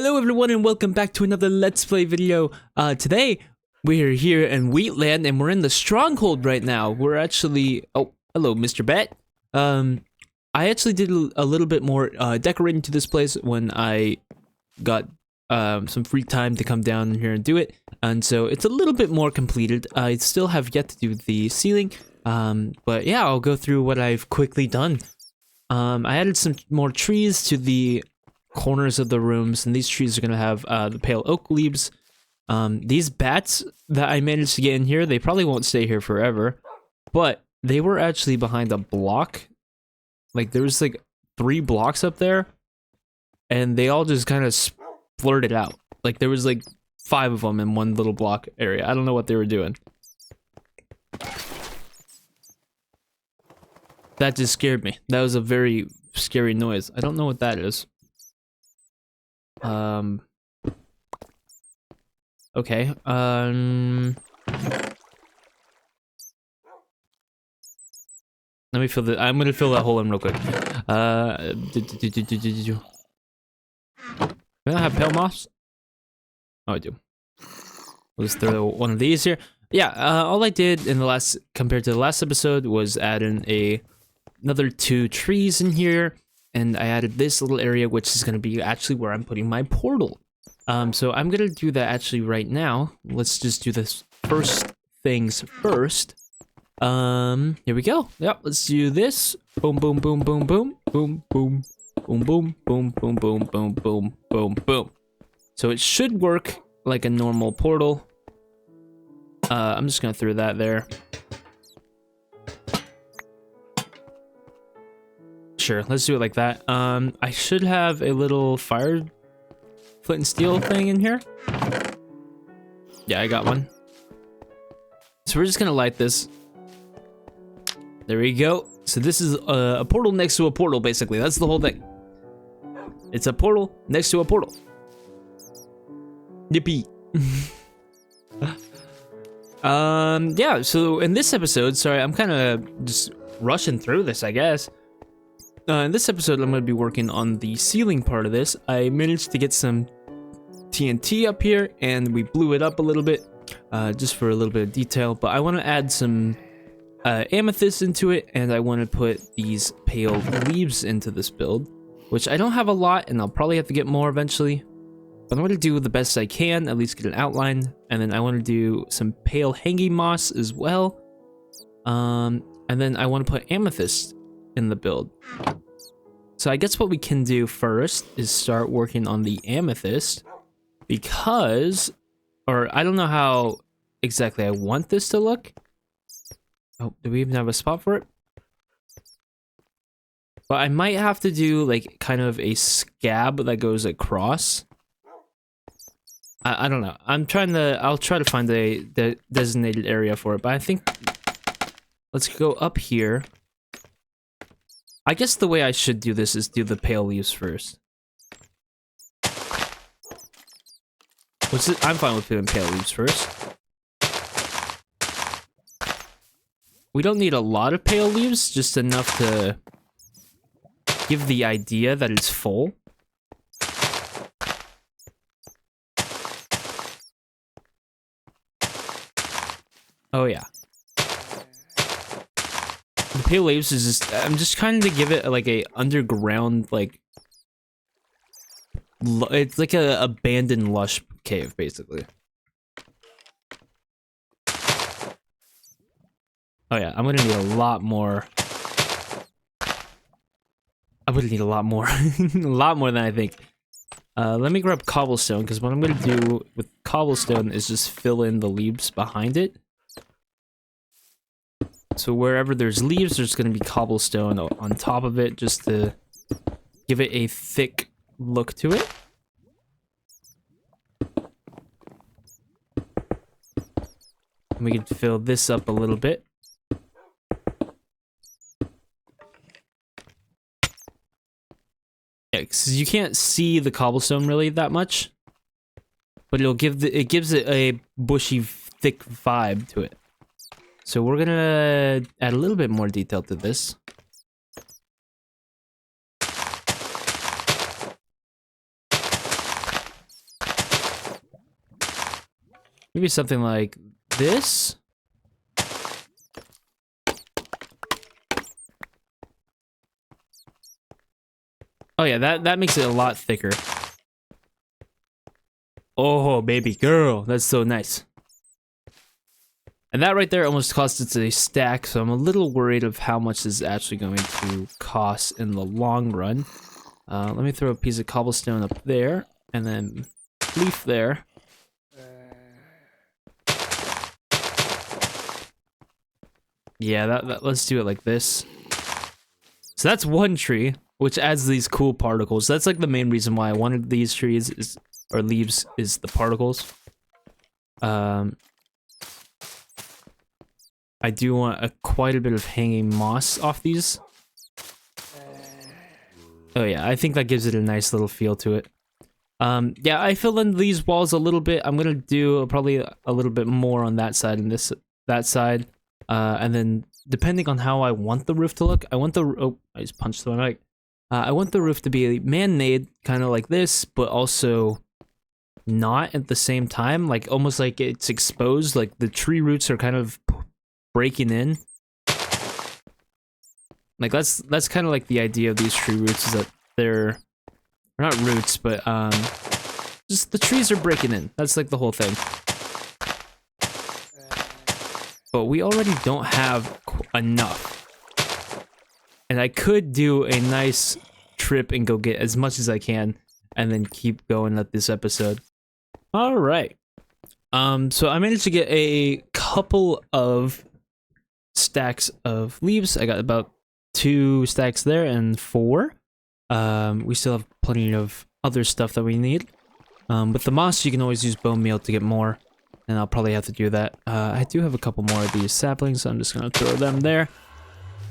Hello everyone and welcome back to another Let's Play video. Today we're here in Wheatland and we're in the Stronghold right now. We're actually... Oh, hello Mr. Bat. I actually did a little bit more decorating to this place when I got some free time to come down here and do it. And so it's a little bit more completed. I still have yet to do the ceiling. But yeah, I'll go through what I've quickly done. I added some more trees to the corners of the rooms, and these trees are gonna have the pale oak leaves. These bats that I managed to get in here, they probably won't stay here forever, but they were actually behind a block. Like there was like 3 blocks up there, and they all just kind of splurted out. Like there was like 5 of them in one little block area. I don't know what they were doing. That just scared me. That was a very scary noise. I don't know what that is. Okay, let me fill the... I'm gonna fill that hole in real quick. Do I have pale moss? Oh, I do. Let's throw one of these here. Yeah, all I did in the last... compared to the last episode was add in another 2 trees in here. And I added this little area, which is going to be actually where I'm putting my portal. So I'm going to do that actually right now. Let's just do this first things first. Here we go. Yep, let's do this. Boom, boom, boom, boom, boom. Boom, boom. Boom, boom, boom, boom, boom, boom, boom, boom, boom. So it should work like a normal portal. I'm just going to throw that there. Sure, let's do it like that. I should have a little fire flint and steel thing in here. Yeah, I got one. So we're just gonna light this. There we go. So this is a portal next to a portal, basically. That's the whole thing. It's a portal next to a portal. Yippee. Yeah, so in this episode, sorry, I'm kind of just rushing through this, I guess. In this episode, I'm going to be working on the ceiling part of this. I managed to get some TNT up here, and we blew it up a little bit, just for a little bit of detail. But I want to add some amethyst into it, and I want to put these pale leaves into this build, which I don't have a lot, and I'll probably have to get more eventually. But I'm going to do the best I can, at least get an outline, and then I want to do some pale hanging moss as well. And then I want to put amethyst in the build. So I guess what we can do first is start working on the amethyst, because, or I don't know how exactly I want this to look. Oh, do we even have a spot for it? But I might have to do like kind of a scab that goes across. I don't know. I'll try to find the designated area for it, but I think let's go up here. I guess the way I should do this is do the pale leaves first. I'm fine with doing pale leaves first. We don't need a lot of pale leaves, just enough to give the idea that it's full. Oh yeah. The pale leaves is just, I'm just trying to give it like a underground, like, it's like a abandoned lush cave, basically. Oh yeah, I'm gonna need a lot more. I'm gonna need a lot more. A lot more than I think. Let me grab cobblestone, because what I'm gonna do with cobblestone is just fill in the leaves behind it. So wherever there's leaves, there's going to be cobblestone on top of it, just to give it a thick look to it. And we can fill this up a little bit. Yeah, because you can't see the cobblestone really that much, but it gives it a bushy, thick vibe to it. So we're gonna add a little bit more detail to this. Maybe something like this. Oh yeah, that makes it a lot thicker. Oh, baby girl, that's so nice. And that right there almost costs us a stack, so I'm a little worried of how much this is actually going to cost in the long run. Let me throw a piece of cobblestone up there, and then leaf there. Yeah, let's do it like this. So that's one tree, which adds these cool particles. That's like the main reason why I wanted these trees or leaves is the particles. I do want quite a bit of hanging moss off these. Oh yeah, I think that gives it a nice little feel to it. Yeah, I filled in these walls a little bit. I'm gonna do probably a little bit more on that side and that side. And then depending on how I want the roof to look, I want the oh, I just punched the mic. I want the roof to be man-made, kind of like this, but also not at the same time, like almost like it's exposed, like the tree roots are kind of breaking in. Like that's kind of like the idea of these tree roots, is that they're not roots, but just the trees are breaking in. That's like the whole thing. But we already don't have enough. And I could do a nice trip and go get as much as I can and then keep going at this episode. All right. So I managed to get a couple of stacks of leaves. I got about 2 stacks there and 4. We still have plenty of other stuff that we need. With the moss, you can always use bone meal to get more. And I'll probably have to do that. I do have a couple more of these saplings, so I'm just gonna throw them there.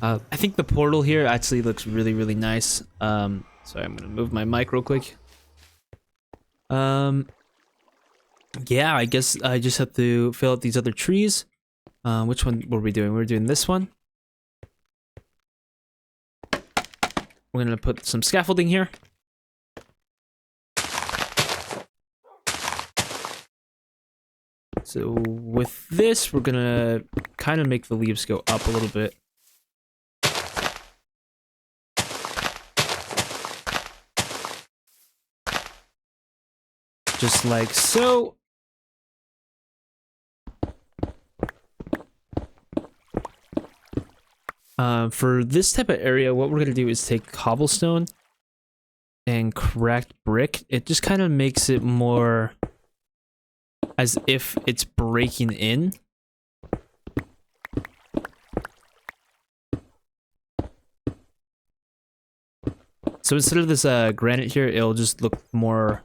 I think the portal here actually looks really, really nice. Sorry, I'm gonna move my mic real quick. Yeah, I guess I just have to fill out these other trees. Which one were we doing? We're doing this one. We're gonna put some scaffolding here. So with this, we're gonna kind of make the leaves go up a little bit. Just like so. For this type of area, what we're gonna do is take cobblestone and cracked brick. It just kind of makes it more as if it's breaking in. So instead of this granite here, it'll just look more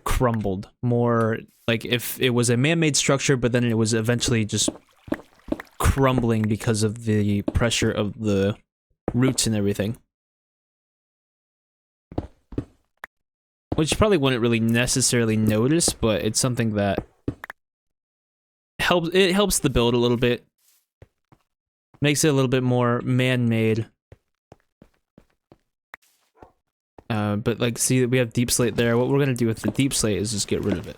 crumbled, more like if it was a man-made structure, but then it was eventually just crumbling because of the pressure of the roots and everything. Which you probably wouldn't really necessarily notice, but it's something that helps the build a little bit. Makes it a little bit more man-made. But like, see, we have deep slate there. What we're gonna do with the deep slate is just get rid of it.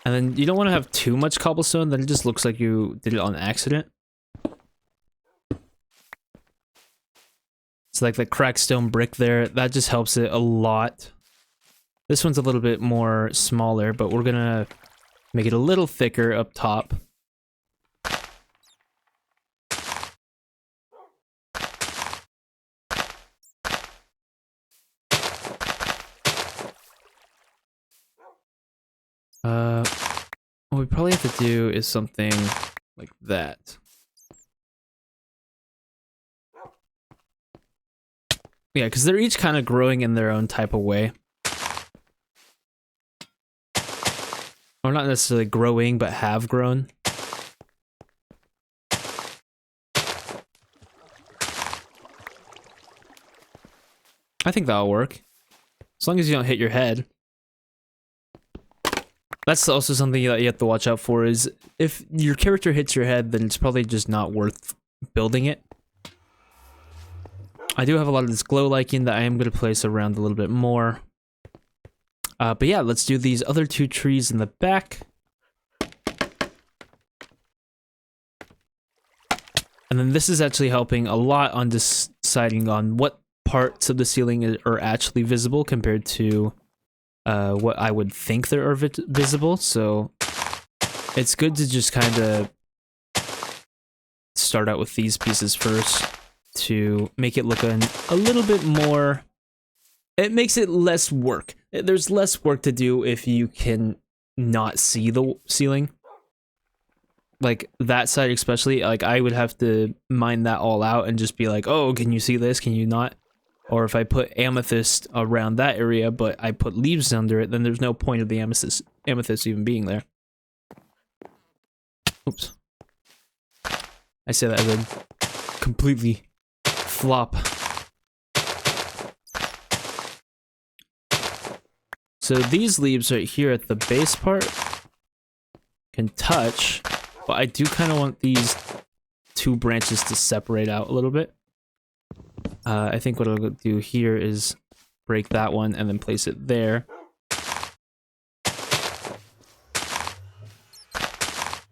And then you don't want to have too much cobblestone, then it just looks like you did it on accident. So like the cracked stone brick there, that just helps it a lot. This one's a little bit more smaller, but we're gonna make it a little thicker up top. What we probably have to do is something like that. Yeah, because they're each kind of growing in their own type of way. Or not necessarily growing, but have grown. I think that'll work. As long as you don't hit your head. That's also something that you have to watch out for, is if your character hits your head, then it's probably just not worth building it. I do have a lot of this glow lichen that I am going to place around a little bit more. But yeah, let's do these other 2 trees in the back. And then this is actually helping a lot on deciding on what parts of the ceiling are actually visible compared to what I would think there are visible. So it's good to just kind of start out with these pieces first to make it look a little bit more. It makes it less work. There's less work to do if you can not see the ceiling. Like that side especially, like I would have to mine that all out and just be like, oh, can you see this? Can you not? Or if I put amethyst around that area, but I put leaves under it, then there's no point of the amethyst even being there. Oops. I say that as a completely flop. So these leaves right here at the base part can touch, but I do kind of want these 2 branches to separate out a little bit. I think what I'll do here is break that one and then place it there.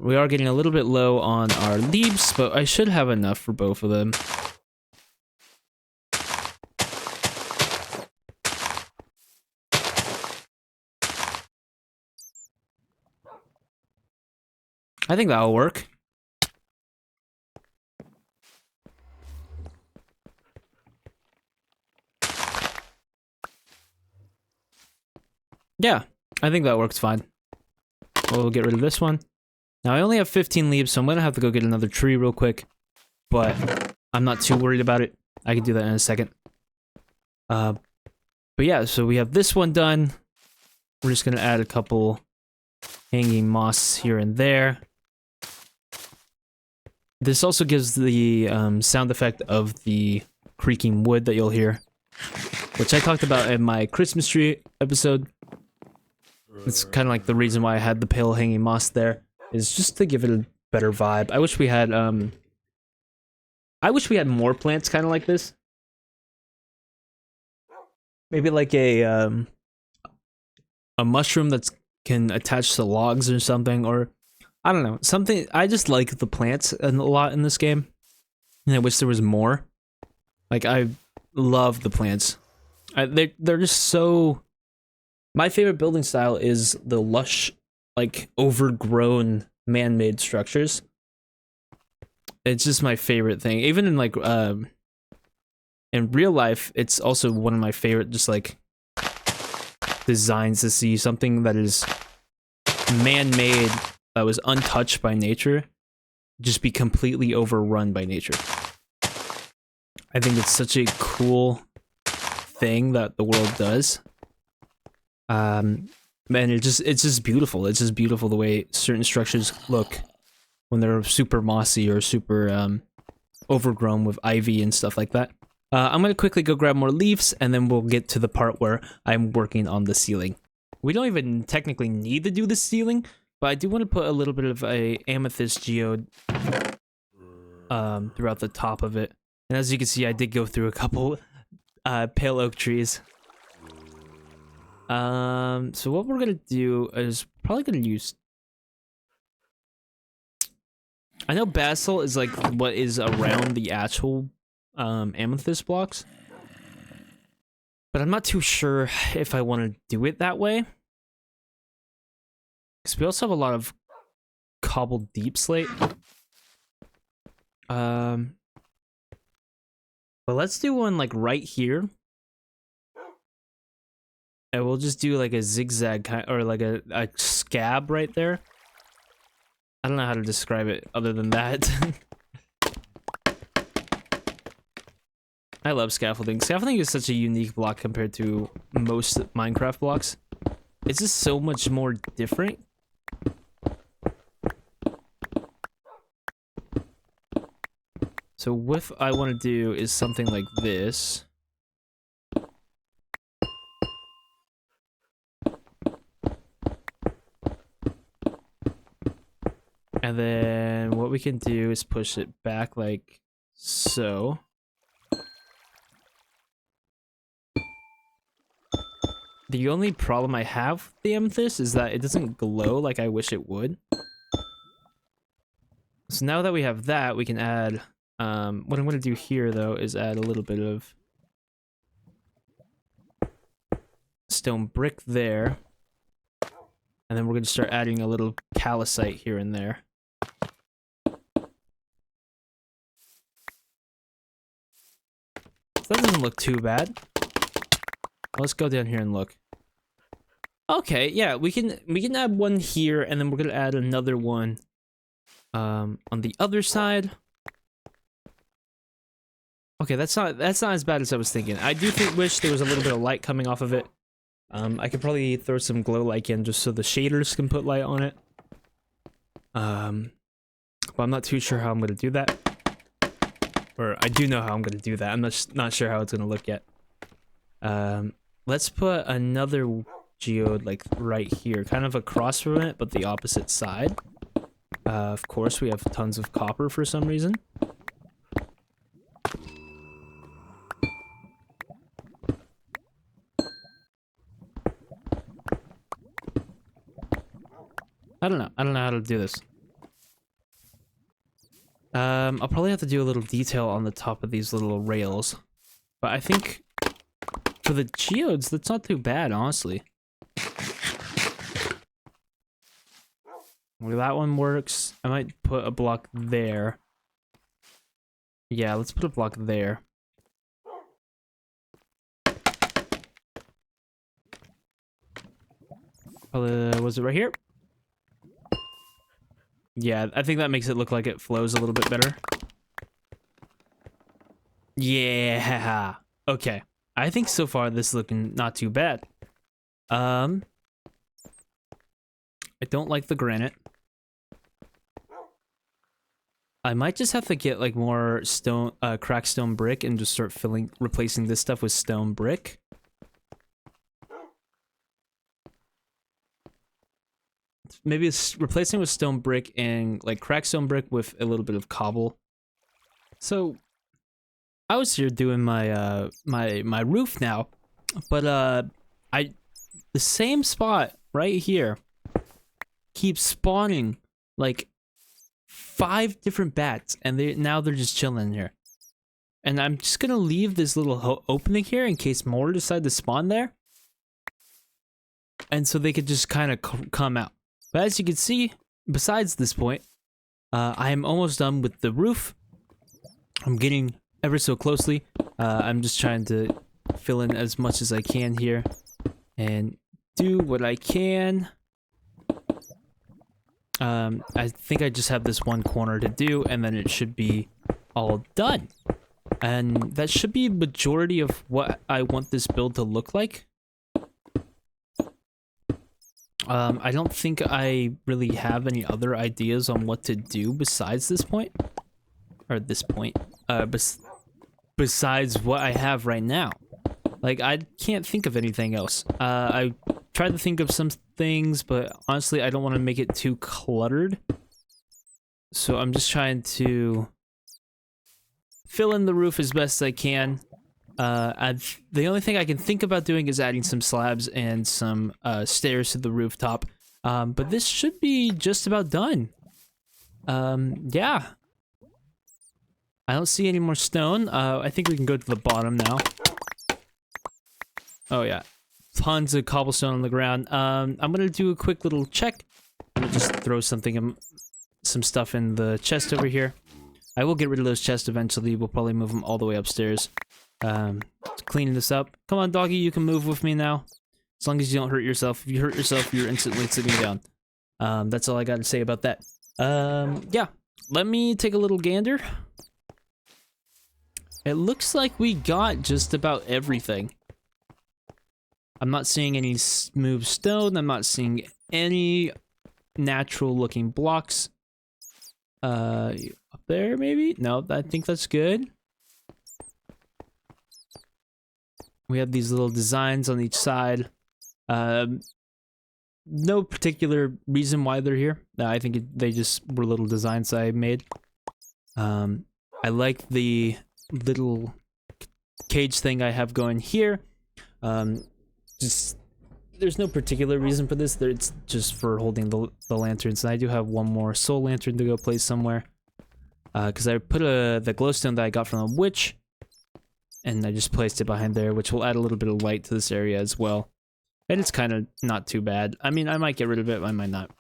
We are getting a little bit low on our leaves, but I should have enough for both of them. I think that'll work. Yeah, I think that works fine. We'll get rid of this one. Now, I only have 15 leaves, so I'm gonna have to go get another tree real quick. But I'm not too worried about it. I can do that in a second. But yeah, so we have this one done. We're just gonna add a couple hanging moss here and there. This also gives the sound effect of the creaking wood that you'll hear, which I talked about in my Christmas tree episode. It's kind of like the reason why I had the pale hanging moss there, is just to give it a better vibe. I wish we had more plants kind of like this. Maybe like a mushroom that can attach to logs or something, or I don't know, something. I just like the plants a lot in this game, and I wish there was more. Like, I love the plants. They're just so. My favorite building style is the lush, like, overgrown man-made structures. It's just my favorite thing. Even in, like, in real life, it's also one of my favorite, just, like, designs to see something that is man-made, that was untouched by nature, just be completely overrun by nature. I think it's such a cool thing that the world does. Man, it's just beautiful. It's just beautiful the way certain structures look when they're super mossy or super overgrown with ivy and stuff like that. I'm gonna quickly go grab more leaves, and then we'll get to the part where I'm working on the ceiling. We don't even technically need to do the ceiling, but I do want to put a little bit of a amethyst geode throughout the top of it. And as you can see, I did go through a couple pale oak trees. So what we're gonna do is probably gonna use. I know basil is like what is around the actual amethyst blocks, but I'm not too sure if I want to do it that way. Because we also have a lot of cobbled deep slate. But let's do one like right here. And we'll just do like a zigzag kind, or like a scab right there. I don't know how to describe it other than that. I love scaffolding. Scaffolding is such a unique block compared to most Minecraft blocks. It's just so much more different. So what I want to do is something like this. And then what we can do is push it back like so. The only problem I have with the amethyst is that it doesn't glow like I wish it would. So now that we have that, we can add, what I'm going to do here, though, is add a little bit of stone brick there. And then we're going to start adding a little calcite here and there. That doesn't look too bad. Let's go down here and look. Okay, yeah, we can add one here, and then we're going to add another one on the other side. Okay, that's not as bad as I was thinking. I do wish there was a little bit of light coming off of it. I could probably throw some glow light in just so the shaders can put light on it. But I'm not too sure how I'm gonna do that. Or I do know how I'm gonna do that. I'm not sure how it's gonna look yet. Let's put another geode like right here, kind of across from it, but the opposite side. Of course, we have tons of copper for some reason. I don't know how to do this. I'll probably have to do a little detail on the top of these little rails. But I think for the geodes, that's not too bad, honestly. Well, that one works. I might put a block there. Yeah, let's put a block there. Was it right here? Yeah, I think that makes it look like it flows a little bit better. Yeah. Okay. I think so far this is looking not too bad. I don't like the granite. I might just have to get like more stone, cracked stone brick and just start replacing this stuff with stone brick. Maybe it's replacing with stone brick and like cracked stone brick with a little bit of cobble. So I was here doing my my roof now, but the same spot right here keeps spawning like 5 different bats, and now they're just chilling here. And I'm just gonna leave this little opening here in case more decide to spawn there, and so they could just kind of come out. But as you can see, besides this point, I am almost done with the roof. I'm getting ever so closely. I'm just trying to fill in as much as I can here and do what I can. I think I just have this one corner to do, and then it should be all done. And that should be the majority of what I want this build to look like. I don't think I really have any other ideas on what to do besides this point. Or this point. Besides what I have right now. Like, I can't think of anything else. I tried to think of some things, but honestly, I don't want to make it too cluttered. So I'm just trying to fill in the roof as best I can. The only thing I can think about doing is adding some slabs and some stairs to the rooftop. But this should be just about done. Yeah. I don't see any more stone. I think we can go to the bottom now. Oh yeah. Tons of cobblestone on the ground. I'm gonna do a quick little check. I'm gonna just throw some stuff in the chest over here. I will get rid of those chests eventually. We'll probably move them all the way upstairs. Cleaning this up. Come on, doggy, you can move with me now. As long as you don't hurt yourself. If you hurt yourself, you're instantly sitting down. That's all I got to say about that. Yeah. Let me take a little gander. It looks like we got just about everything. I'm not seeing any smooth stone. I'm not seeing any natural looking blocks. Up there maybe? No, I think that's good. We have these little designs on each side. No particular reason why they're here. I think they just were little designs I made. I like the little cage thing I have going here. Just there's no particular reason for this. It's just for holding the lanterns. And I do have one more soul lantern to go place somewhere. Because I put the glowstone that I got from a witch, and I just placed it behind there, which will add a little bit of light to this area as well. And it's kind of not too bad. I mean, I might get rid of it, I might not.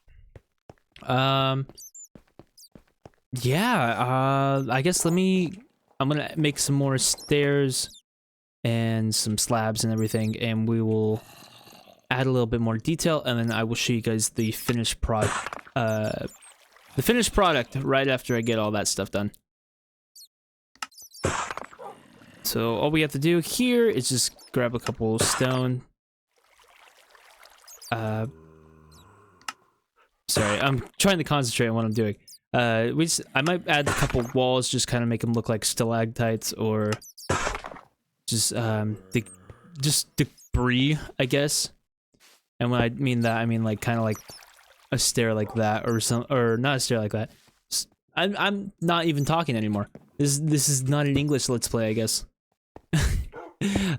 Yeah, I guess I'm gonna make some more stairs and some slabs and everything, and we will add a little bit more detail, and then I will show you guys the finished product right after I get all that stuff done. So all we have to do here is just grab a couple stone. Sorry, I'm trying to concentrate on what I'm doing. I might add a couple walls, just kind of make them look like stalactites, or just debris, I guess. And when I mean that, I mean like kind of like a stair like that, or not a stair like that. I'm not even talking anymore. This is not an English Let's Play, I guess.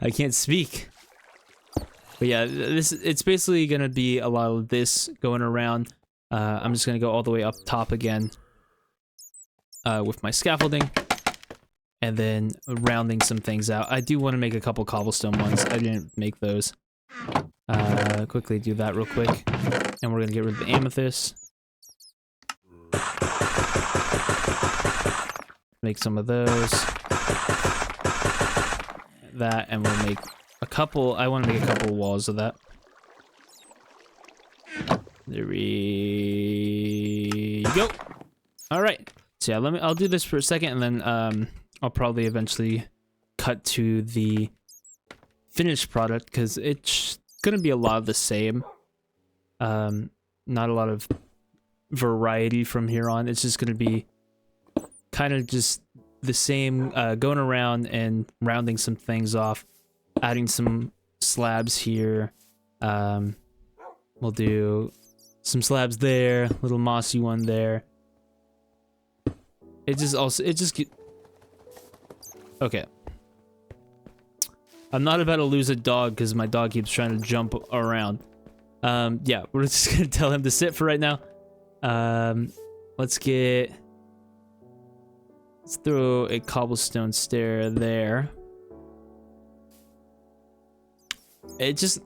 I can't speak. But yeah, it's basically gonna be a lot of this going around. I'm just gonna go all the way up top again with my scaffolding, and then rounding some things out. I do want to make a couple cobblestone ones. I didn't make those. Quickly do that real quick, and we're gonna get rid of the amethyst. Make some of those. That, and we'll make a couple. I want to make a couple walls of that. There we go. All right. So yeah, I'll do this for a second, and then I'll probably eventually cut to the finished product, because it's gonna be a lot of the same. Not a lot of variety from here on. It's just gonna be kind of just the same, going around and rounding some things off, adding some slabs here. We'll do some slabs there, little mossy one there. Okay. I'm not about to lose a dog because my dog keeps trying to jump around. Yeah, we're just gonna tell him to sit for right now. Let's throw a cobblestone stair there. It just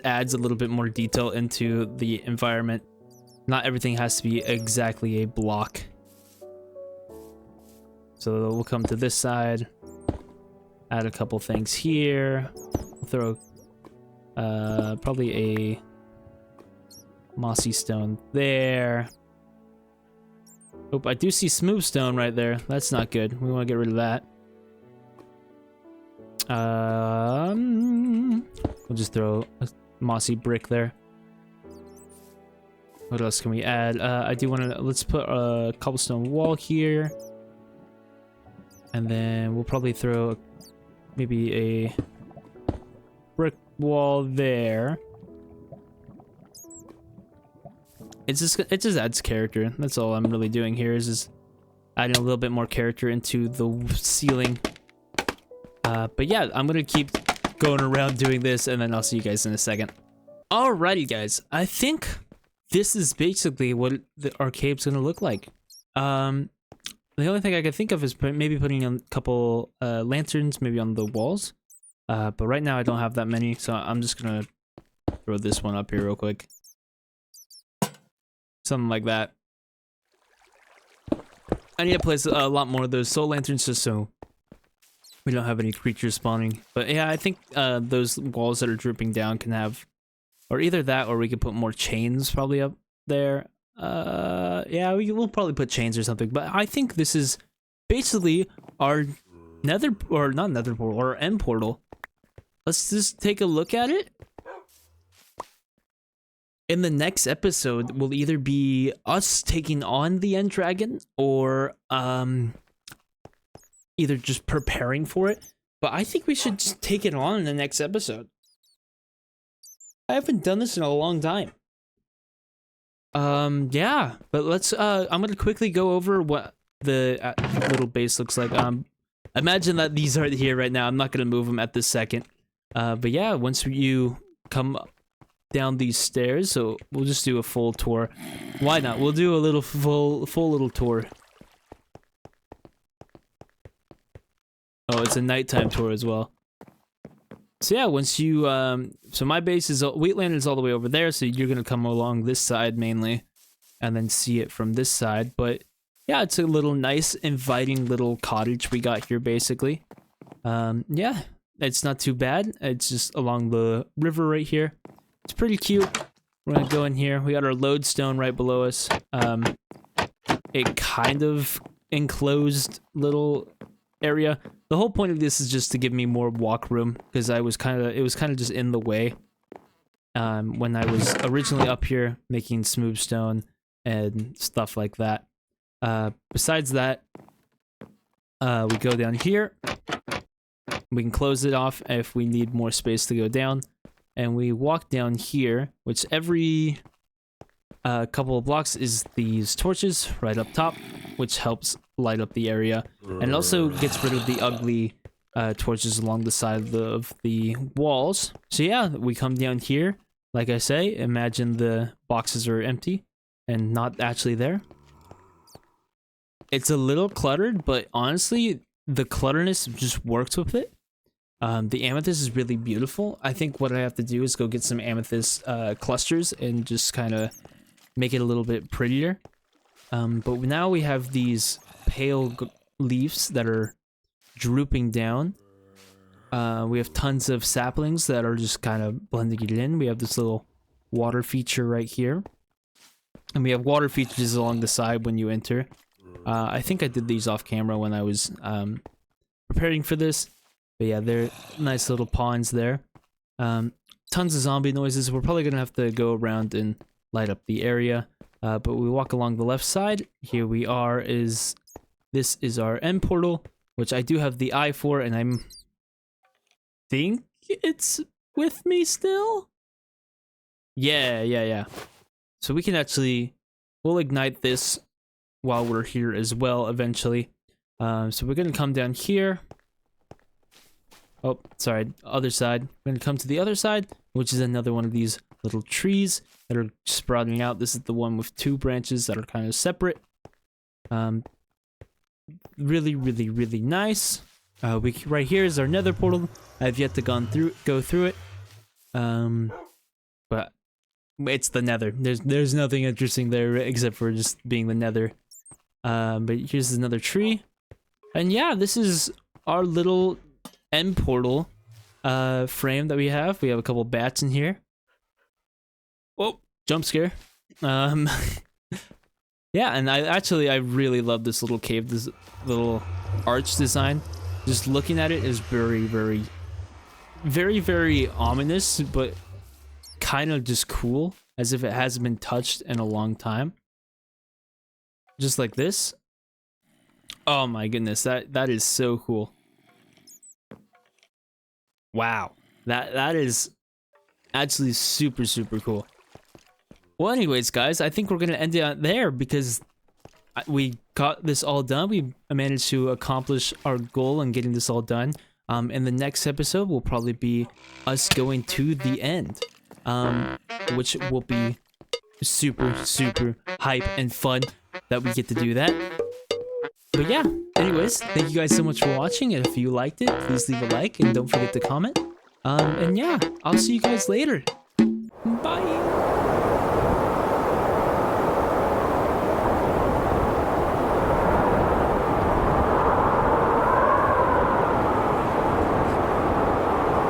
adds a little bit more detail into the environment. Not everything has to be exactly a block. So we'll come to this side, add a couple things here. We'll throw probably a mossy stone there. Oh, I do see smooth stone right there. That's not good. We want to get rid of that. We'll just throw a mossy brick there. What else can we add? I do want to, let's put a cobblestone wall here. And then we'll probably throw maybe a brick wall there. It just adds character. That's all I'm really doing here, is just adding a little bit more character into the ceiling. But yeah, I'm gonna keep going around doing this, and then I'll see you guys in a second. Alrighty guys, I think this is basically what our cave's gonna look like. The only thing I could think of is maybe putting a couple lanterns maybe on the walls. But right now I don't have that many, so I'm just gonna throw this one up here real quick. Something like that. I need to place a lot more of those soul lanterns just so we don't have any creatures spawning. But yeah, I think those walls that are drooping down can have, or either that, or we could put more chains probably up there. Yeah, we'll probably put chains or something. But I think this is basically our nether, or not nether portal, or end portal. Let's just take a look at it. In the next episode will either be us taking on the end dragon, or either just preparing for it. But I think we should just take it on in the next episode. I haven't done this in a long time. Yeah, but let's I'm gonna quickly go over what the little base looks like. Imagine that these are here right now. I'm not gonna move them at this second. But yeah, once you come down these stairs, so we'll just do a full tour. Why not? We'll do a little full little tour. Oh, it's a nighttime tour as well. So yeah, once you, so my base is, Wheatland is all the way over there, so you're gonna come along this side mainly, and then see it from this side, but yeah, it's a little nice, inviting little cottage we got here, basically. Yeah, it's not too bad. It's just along the river right here. It's pretty cute. We're gonna go in here. We got our lodestone right below us. A kind of enclosed little area. The whole point of this is just to give me more walk room, because it was kind of just in the way when I was originally up here making smooth stone and stuff like that. Besides that, we go down here. We can close it off if we need more space to go down, and we walk down here, which every couple of blocks is these torches right up top, which helps light up the area, and it also gets rid of the ugly torches along the side of the walls. So yeah, we come down here. Like I say, imagine the boxes are empty and not actually there. It's a little cluttered, but honestly, the clutterness just works with it. The amethyst is really beautiful. I think what I have to do is go get some amethyst clusters and just kind of make it a little bit prettier. But now we have these pale leaves that are drooping down. We have tons of saplings that are just kind of blending it in. We have this little water feature right here. And we have water features along the side when you enter. I think I did these off camera when I was preparing for this. But yeah, they're nice little ponds there. Tons of zombie noises. We're probably going to have to go around and light up the area. But we walk along the left side. Here we are. This is our end portal, which I do have the eye for, and I'm think it's with me still. Yeah. So we can actually, we'll ignite this while we're here as well eventually. So we're gonna come down here. Oh, sorry, other side. We're gonna come to the other side, which is another one of these little trees that are sprouting out. This is the one with two branches that are kind of separate. Really nice. Right here is our nether portal. I've yet to go through it. But it's the nether. There's nothing interesting there except for just being the nether. But here's another tree. And yeah, this is our little end portal frame that we have. We have a couple bats in here. Oh, jump scare. Yeah, and I really love this little cave, this little arch design. Just looking at it is very ominous, but kind of just cool, as if it hasn't been touched in a long time. Just like this. Oh my goodness, that is so cool. Wow, that is actually super cool. Well, anyways, guys, I think we're gonna end it out there because we got this all done. We managed to accomplish our goal and getting this all done. In the next episode will probably be us going to the end, which will be super hype and fun that we get to do that. But yeah, anyways, thank you guys so much for watching, and if you liked it, please leave a like and don't forget to comment. And yeah, I'll see you guys later. Bye.